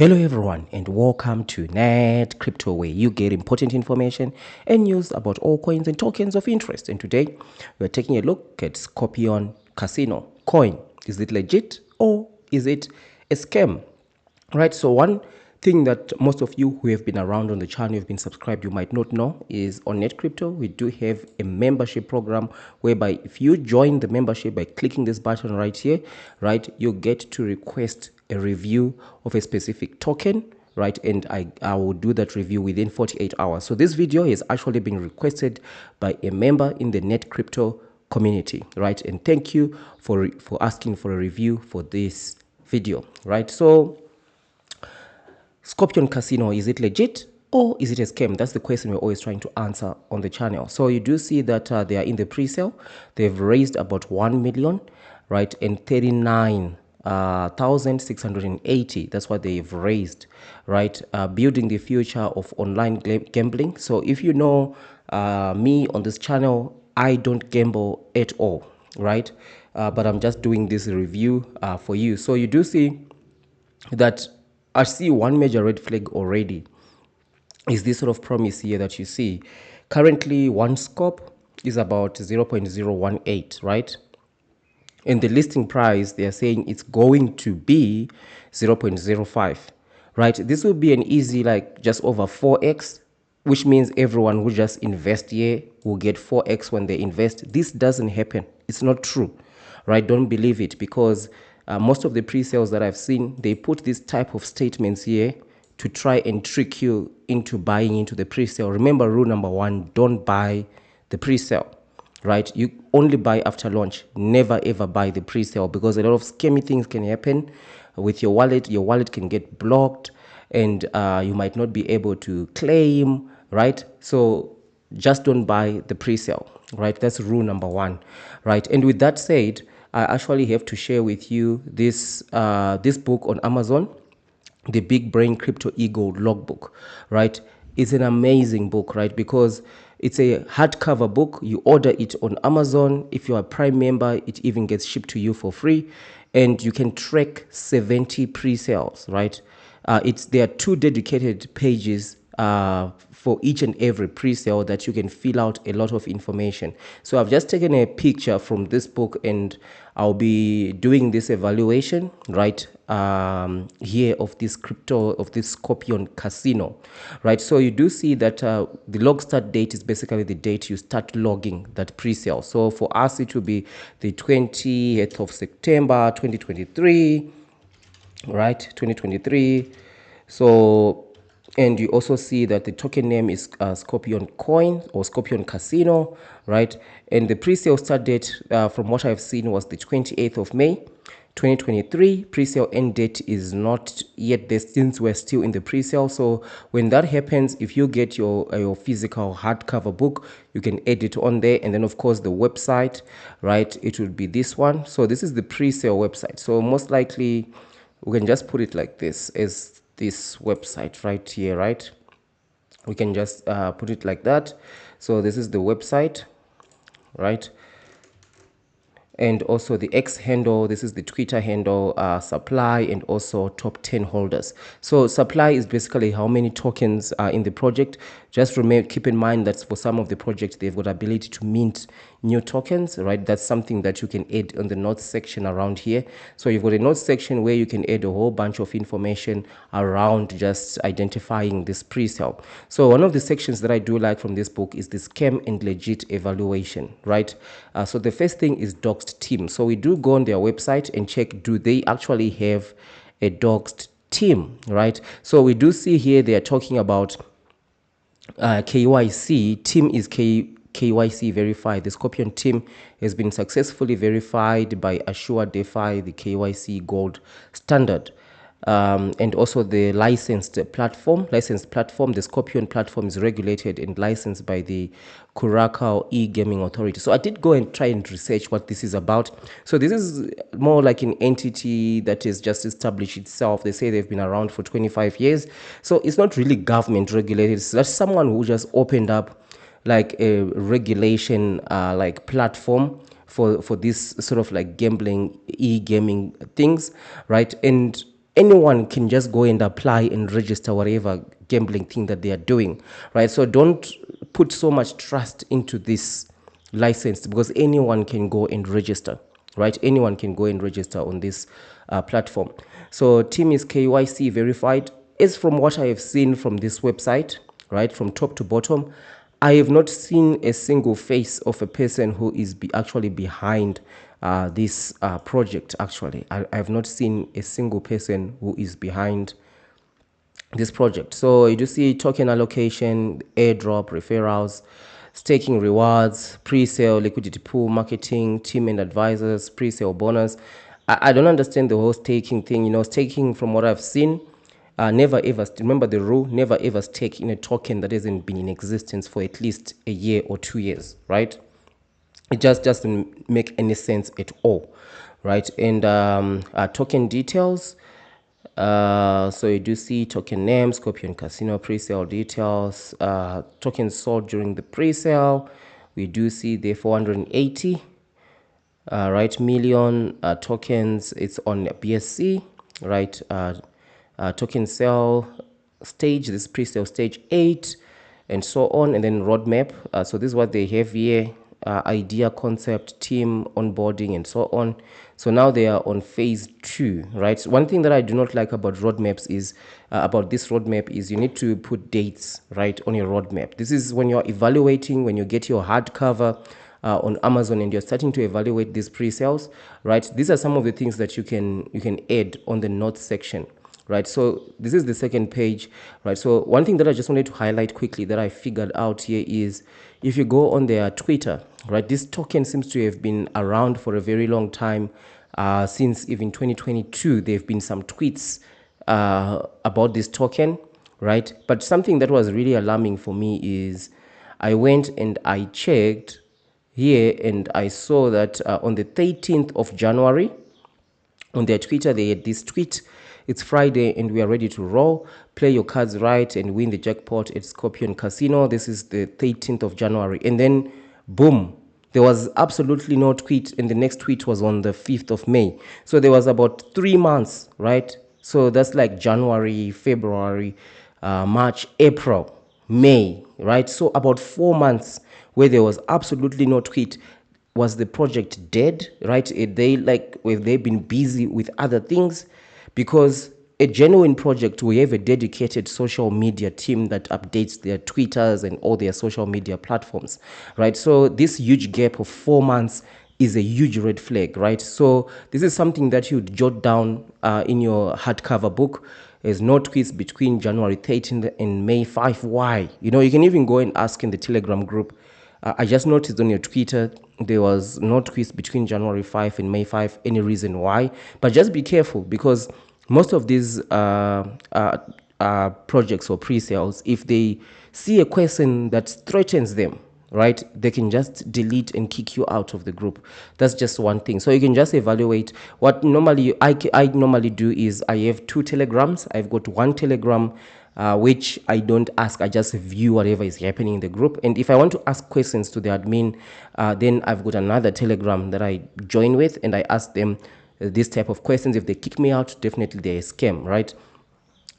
Hello everyone and welcome to Net Crypto, where you get important information and news about all coins and tokens of interest. And today we're taking a look at Scorpion Casino coin. Is it legit or is it a scam? Right, so one thing that most of you who have been around on the channel, have been subscribed, you might not know is on Net Crypto we do have a membership program whereby if you join the membership by clicking this button right here, right, you get to request a review of a specific token, right, and I will do that review within 48 hours. So this video has actually been requested by a member in the Net Crypto community, right, and thank you for asking for a review for this video, right? So Scorpion Casino, is it legit or is it a scam? That's the question we're always trying to answer on the channel. So you do see that they are in the pre-sale. They've raised about 1 million, right, and 39,680. That's what they've raised, right? Building the future of online gambling. So if you know me on this channel, I don't gamble at all, right? But I'm just doing this review for you. So you do see that I see one major red flag already is this sort of promise here that you see. Currently, one SCORP is about 0.018, right? And the listing price, they are saying it's going to be 0.05, right? This will be an easy, like just over 4x, which means everyone who just invest here will get 4x when they invest. This doesn't happen. It's not true, right? Don't believe it, because most of the pre-sales that I've seen, they put this type of statements here to try and trick you into buying into the pre-sale. Remember, rule number one, don't buy the pre-sale, right? You only buy after launch. Never ever buy the pre-sale, because a lot of scammy things can happen with your wallet. Your wallet can get blocked and you might not be able to claim, right? So just don't buy the pre-sale, right? That's rule number one, right? And with that said, I actually have to share with you this this book on Amazon, The Big Brain Crypto Ego Logbook, right? It's an amazing book, right? Because it's a hardcover book. You order it on Amazon. If you're a Prime member, it even gets shipped to you for free, and you can track 70 pre-sales, right? There are 2 dedicated pages for each and every pre-sale that you can fill out a lot of information. So I've just taken a picture from this book, and I'll be doing this evaluation right here of this Scorpion Casino, right? So you do see that the log start date is basically the date you start logging that pre-sale. So for us, it will be the 20th of September 2023, right? 2023. So, and you also see that the token name is Scorpion Coin or Scorpion Casino, right? And the pre-sale start date, from what I've seen, was the 28th of May, 2023. Pre-sale end date is not yet there, since we're still in the pre-sale. So when that happens, if you get your physical hardcover book, you can add it on there. And then of course the website, right, it would be this one. So this is the pre-sale website. So most likely we can just put it like this, as this website right here, right? We can just put it like that. So this is the website, right? And also the X handle, this is the Twitter handle, supply, and also top 10 holders. So supply is basically how many tokens are in the project. Just keep in mind that for some of the projects, they've got ability to mint new tokens, right? That's something that you can add on the notes section around here. So you've got a notes section where you can add a whole bunch of information around just identifying this pre-sale. So one of the sections that I do like from this book is the scam and legit evaluation, right? So the first thing is doxed team. So we do go on their website and check, do they actually have a doxed team, right? So we do see here they are talking about KYC. Team is KYC verified. The Scorpion team has been successfully verified by Assure DeFi, the KYC gold standard. And also the licensed platform, the Scorpion platform is regulated and licensed by the Curacao e-gaming authority. So I did go and try and research what this is about. So this is more like an entity that is just established itself. They say they've been around for 25 years. So it's not really government regulated. It's just someone who just opened up like a regulation like platform for this sort of like gambling, e-gaming things, right? And anyone can just go and apply and register whatever gambling thing that they are doing, right? So don't put so much trust into this license, because anyone can go and register, right? Anyone can go and register on this platform. So team is KYC verified. As from what I have seen from this website, right, from top to bottom, I have not seen a single face of a person who is actually behind this project. Actually, I have not seen a single person who is behind this project. So you do see token allocation, airdrop, referrals, staking rewards, pre-sale, liquidity pool, marketing, team and advisors, pre-sale bonus. I don't understand the whole staking thing. You know, staking, from what I've seen, never ever, remember the rule, never ever stake in a token that hasn't been in existence for at least a year or 2 years, right? It just doesn't make any sense at all, right? And token details. So you do see token name, Scorpion Casino pre-sale details, tokens sold during the pre-sale. We do see the 480 right, million tokens. It's on BSC, right? Token sale stage, this pre-sale stage 8, and so on, and then roadmap. So this is what they have here: idea, concept, team, onboarding, and so on. So now they are on phase 2, right? One thing that I do not like about roadmaps is about this roadmap is you need to put dates, right, on your roadmap. This is when you're evaluating, when you get your hardcover on Amazon and you're starting to evaluate these pre-sales, right? These are some of the things that you can add on the notes section, right? So this is the second page, right? So one thing that I just wanted to highlight quickly that I figured out here is, if you go on their Twitter, right, this token seems to have been around for a very long time. Since even 2022, there have been some tweets about this token, right? But something that was really alarming for me is I went and I checked here and I saw that on the 13th of January, on their Twitter, they had this tweet: "It's Friday and we are ready to roll. Play your cards right and win the jackpot at Scorpion Casino." This is the 13th of January. And then, boom, there was absolutely no tweet. And the next tweet was on the 5th of May. So there was about 3 months, right? So that's like January, February, March, April, May, right? So about 4 months where there was absolutely no tweet. Was the project dead, right? Have they been busy with other things? Because a genuine project, we have a dedicated social media team that updates their Twitters and all their social media platforms, right? So this huge gap of 4 months is a huge red flag, right? So this is something that you'd jot down in your hardcover book. There's no tweets between January 13th and May 5. Why? You know, you can even go and ask in the Telegram group. I just noticed on your Twitter there was no tweets between January 5 and May 5. Any reason why? But just be careful, because most of these projects or pre-sales, if they see a question that threatens them, right, they can just delete and kick you out of the group. That's just one thing. So you can just evaluate. What normally I normally do is I have 2 telegrams. I've got one telegram which I don't ask, I just view whatever is happening in the group. And if I want to ask questions to the admin, then I've got another telegram that I join with, and I ask them this type of questions. If they kick me out, definitely they're a scam, right?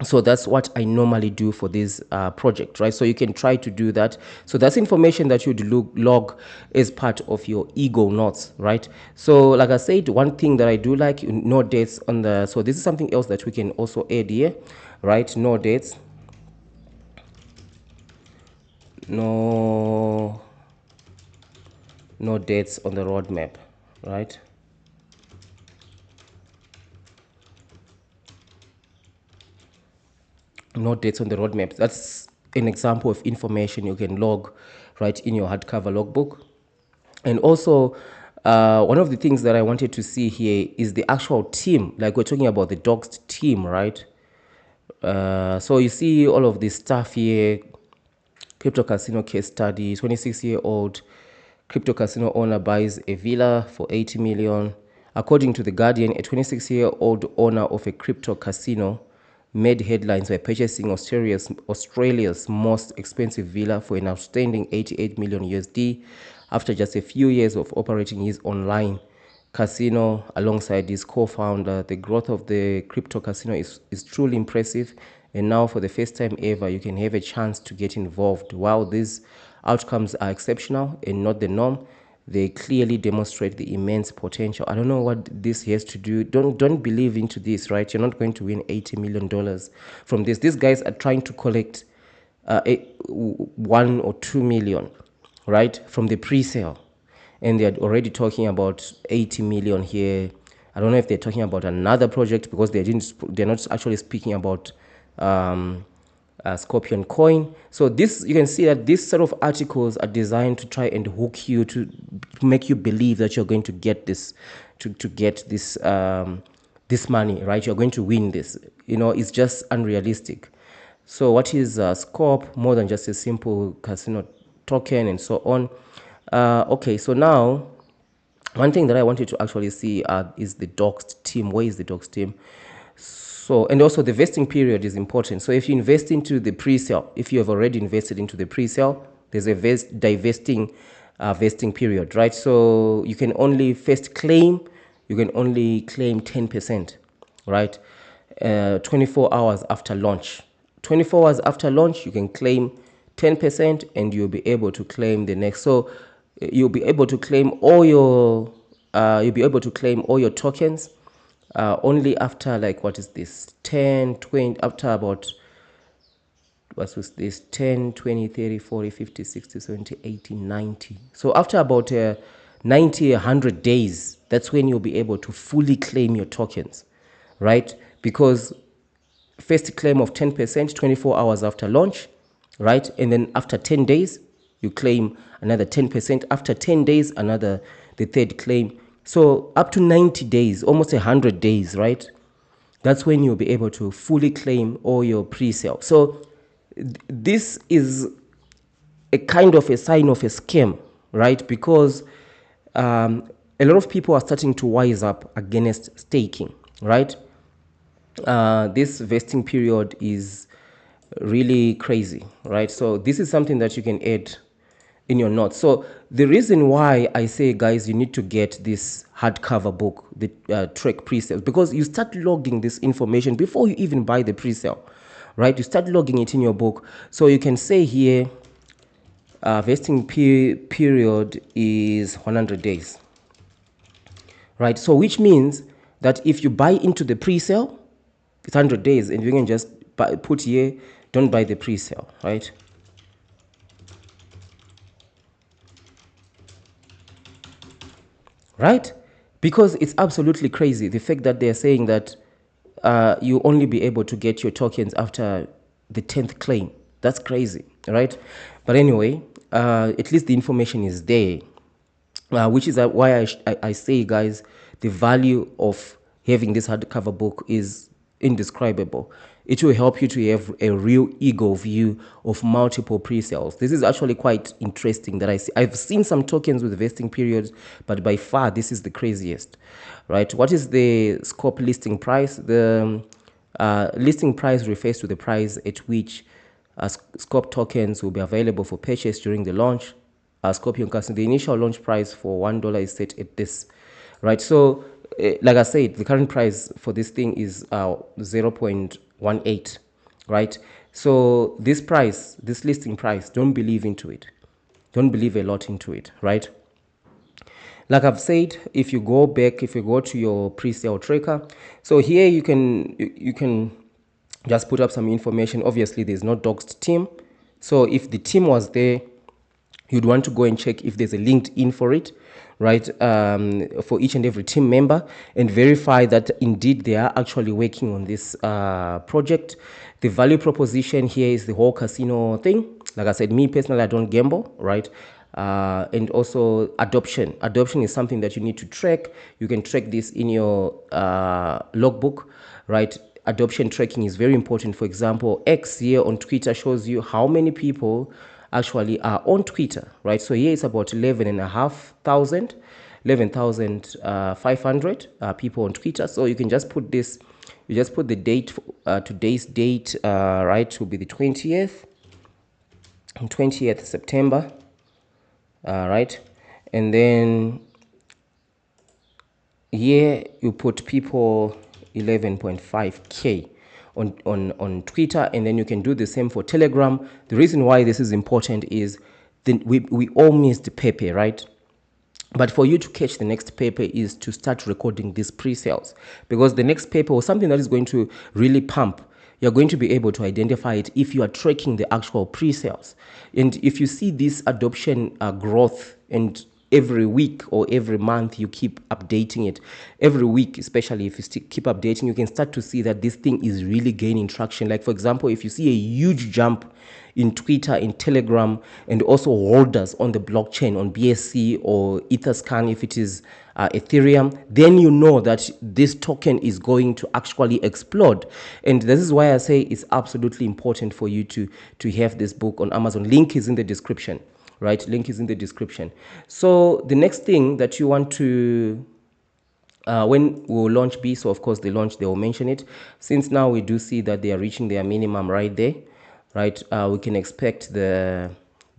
So that's what I normally do for this project, right? So you can try to do that. So that's information that you'd log as part of your ego notes, right? So like I said, one thing that I do like, no dates on the, so this is something else that we can also add here, right? No dates. No dates on the roadmap, right? No dates on the roadmap. That's an example of information you can log right in your hardcover logbook. And also, one of the things that I wanted to see here is the actual team. Like we're talking about the doxed team, right? So you see all of this stuff here. Crypto casino case study: 26-year-old crypto casino owner buys a villa for 80 million. According to The Guardian, a 26-year-old owner of a crypto casino made headlines by purchasing Australia's most expensive villa for an outstanding 88 million USD after just a few years of operating his online casino alongside his co-founder. The growth of the crypto casino is truly impressive. And now for the first time ever, you can have a chance to get involved. While these outcomes are exceptional and not the norm, they clearly demonstrate the immense potential. I don't know what this has to do. Don't believe into this, right? You're not going to win $80 million from this. These guys are trying to collect 1 or 2 million, right, from the pre-sale, and they're already talking about 80 million here. I don't know if they're talking about another project because they're not actually speaking about Scorpion coin. So this, you can see that these sort of articles are designed to try and hook you to make you believe that you're going to get this, to get this this money, right? You're going to win this. You know, it's just unrealistic. So what is SCORP? More than just a simple casino token and so on. Okay, so now one thing that I wanted to actually see is the doxed team. Where is the doxed team? So, and also the vesting period is important. So if you invest into the pre-sale, if you have already invested into the pre-sale, there's a divesting vesting period, right? So you can only first claim, you can only claim 10%, right? 24 hours after launch. 24 hours after launch, you can claim 10% and you'll be able to claim the next. So you'll be able to claim all your tokens only after, like, what is this, 10, 20, after about, what was this, 10, 20, 30, 40, 50, 60, 70, 80, 90. So after about 90, 100 days, that's when you'll be able to fully claim your tokens, right? Because first claim of 10%, 24 hours after launch, right? And then after 10 days, you claim another 10%. After 10 days, the third claim. So up to 90 days, almost 100 days, right? That's when you'll be able to fully claim all your pre-sale. So this is a kind of a sign of a scam, right? Because a lot of people are starting to wise up against staking, right? This vesting period is really crazy, right? So this is something that you can add in your notes. So the reason why I say, guys, you need to get this hardcover book, the Trek pre-sale, because you start logging this information before you even buy the pre-sale, right? You start logging it in your book. So you can say here, vesting period is 100 days, right? So which means that if you buy into the pre-sale, it's 100 days, and you can just put here, don't buy the pre-sale, right? Right? Because it's absolutely crazy, the fact that they're saying that you only be able to get your tokens after the 10th claim. That's crazy, right? But anyway, at least the information is there, which is why I say, guys, the value of having this hardcover book is indescribable. It will help you to have a real ego view of multiple pre-sales. This is actually quite interesting that I see. I've seen some tokens with vesting periods, but by far this is the craziest, right? What is the SCORP listing price? The listing price refers to the price at which SCORP tokens will be available for purchase during the launch. Scorpion Casino, the initial launch price for $1 is set at this, right? So, like I said, the current price for this thing is 0.18, right? So this price, this listing price, don't believe into it. Don't believe a lot into it, right? Like I've said, if you go back, if you go to your pre-sale tracker, so here you can just put up some information. Obviously, there's no doxed team. So if the team was there, you'd want to go and check if there's a LinkedIn for it, right? For each and every team member, and verify that indeed they are actually working on this project. The value proposition here is the whole casino thing. Like I said, me personally, I don't gamble, right? And also adoption. Adoption is something that you need to track. You can track this in your logbook, right? Adoption tracking is very important. For example, X here on Twitter shows you how many people actually are on Twitter, right? So here it's about 11,500 people on Twitter. So you can just put this, you just put the date, today's date, right, will be the 20th September, right? And then Here you put people 11.5k on Twitter, and then you can do the same for Telegram. The reason why this is important is we all missed Pepe, right? But for you to catch the next paper is to start recording these pre-sales, because the next paper or something that is going to really pump, you're going to be able to identify it if you are tracking the actual pre-sales. And if you see this adoption growth, and every week or every month you keep updating it, every week especially if you keep updating, you can start to see that this thing is really gaining traction. Like for example, if you see a huge jump in Twitter, in Telegram, and also holders on the blockchain, on BSC or Etherscan, if it is Ethereum, then you know that this token is going to actually explode. And this is why I say it's absolutely important for you to have this book on Amazon. Link is in the description, right? Link is in the description. So the next thing that you want to when we'll launch B, so of course they will mention it. Since now we do see that they are reaching their minimum right there, right? We can expect the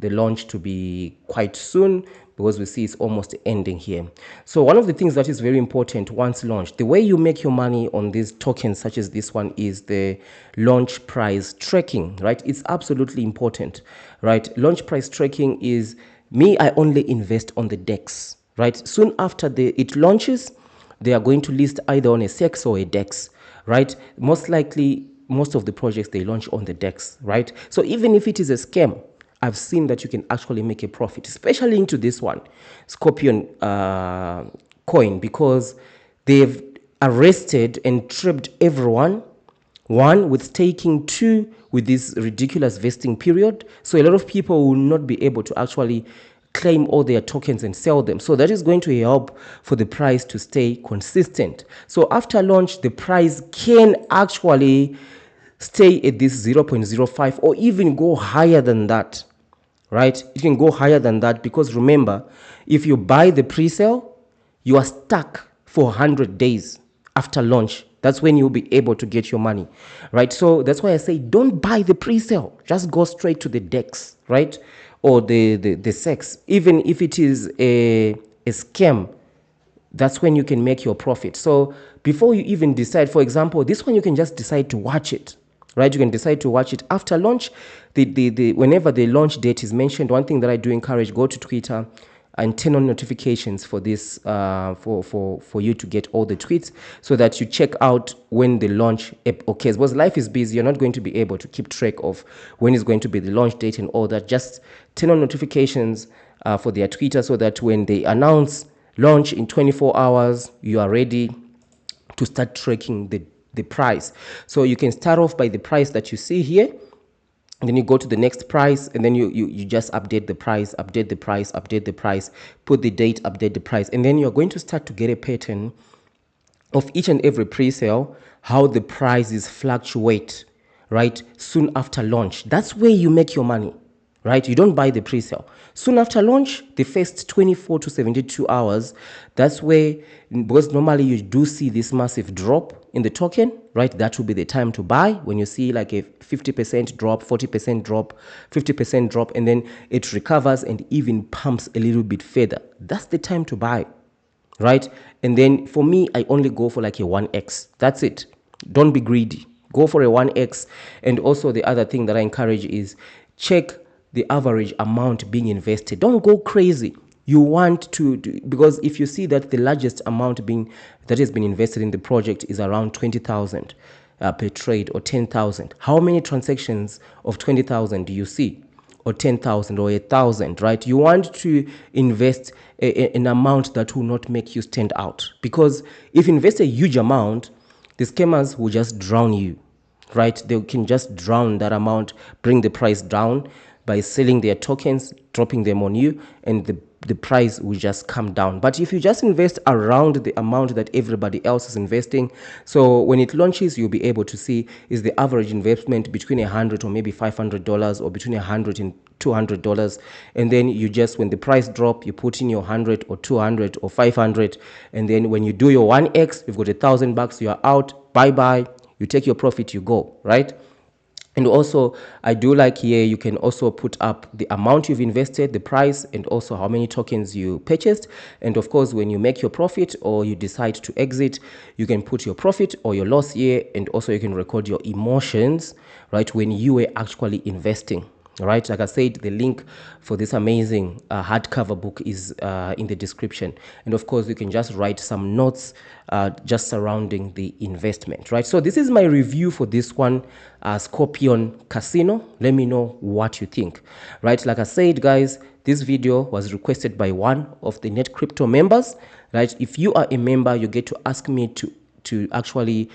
launch to be quite soon, because we see it's almost ending here. So one of the things that is very important once launched, the way you make your money on these tokens such as this one, is the launch price tracking, right? It's absolutely important, right? Launch price tracking is, me, I only invest on the DEX, right? Soon after it launches, they are going to list either on a SEX or a DEX, right? Most likely, most of the projects they launch on the DEX, right? So even if it is a scam, I've seen that you can actually make a profit, especially into this one, Scorpion coin, because they've arrested and tripped everyone. One, with staking. Two, with this ridiculous vesting period. So a lot of people will not be able to actually claim all their tokens and sell them. So that is going to help for the price to stay consistent. So after launch, the price can actually stay at this 0.05 or even go higher than that, right? It can go higher than that, because remember, if you buy the pre-sale, you are stuck for 100 days after launch. That's when you'll be able to get your money, right? So that's why I say don't buy the pre-sale. Just go straight to the DEX, right? Or the SEX. Even if it is a scam, that's when you can make your profit. So before you even decide, for example, this one, you can just decide to watch it, right? You can decide to watch it after launch. Whenever the launch date is mentioned, one thing that I do encourage, go to Twitter and turn on notifications for this, for you to get all the tweets, so that you check out when the launch occurs. Because life is busy, you're not going to be able to keep track of when is going to be the launch date and all that. Just turn on notifications for their Twitter, so that when they announce launch in 24 hours, you are ready to start tracking the price. So you can start off by the price that you see here, and then you go to the next price, and then you just update the price, update the price, update the price, put the date, update the price, and then you're going to start to get a pattern of each and every pre-sale, how the prices fluctuate, right? Soon after launch. That's where you make your money, right? You don't buy the pre-sale. Soon after launch, the first 24 to 72 hours, that's where, because normally you do see this massive drop in the token, right? That will be the time to buy, when you see like a 50% drop, 40% drop, 50% drop, and then it recovers and even pumps a little bit further. That's the time to buy, right? And then for me, I only go for like a 1x. That's it. Don't be greedy. Go for a 1x. And also the other thing that I encourage is check the average amount being invested. Don't go crazy. You want to because if you see that the largest amount that has been invested in the project is around 20,000 per trade, or 10,000, how many transactions of 20,000 do you see? Or 10,000 or 1,000, right? You want to invest an amount that will not make you stand out, because if you invest a huge amount, the scammers will just drown you, right? They can just drown that amount, bring the price down by selling their tokens, dropping them on you, and the price will just come down. But if you just invest around the amount that everybody else is investing, so when it launches, you'll be able to see is the average investment between $100 or maybe $500, or between $100 and $200, and then you just, when the price drop, you put in your 100 or 200 or 500, and then when you do your 1x, you've got $1,000, you are out, bye bye, you take your profit, you go, right? And also, I do like here, you can also put up the amount you've invested, the price, and also how many tokens you purchased. And of course, when you make your profit or you decide to exit, you can put your profit or your loss here. And also you can record your emotions, right, when you were actually investing. All right, like I said, the link for this amazing hardcover book is in the description. And of course, you can just write some notes just surrounding the investment, right? So this is my review for this one, Scorpion Casino. Let me know what you think, right? Like I said, guys, this video was requested by one of the Net Crypto members, right? If you are a member, you get to ask me to actually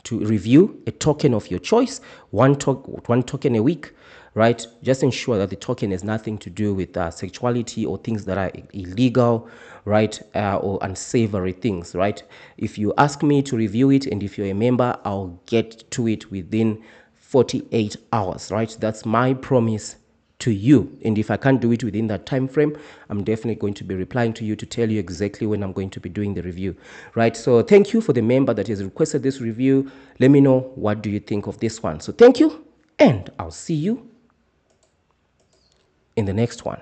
to review a token of your choice, one token a week, right? Just ensure that the token has nothing to do with sexuality or things that are illegal, right? Or unsavory things, right? If you ask me to review it and if you're a member, I'll get to it within 48 hours, right? That's my promise to you. And if I can't do it within that time frame, I'm definitely going to be replying to you to tell you exactly when I'm going to be doing the review, right? So thank you for the member that has requested this review. Let me know, what do you think of this one? So thank you, and I'll see you in the next one.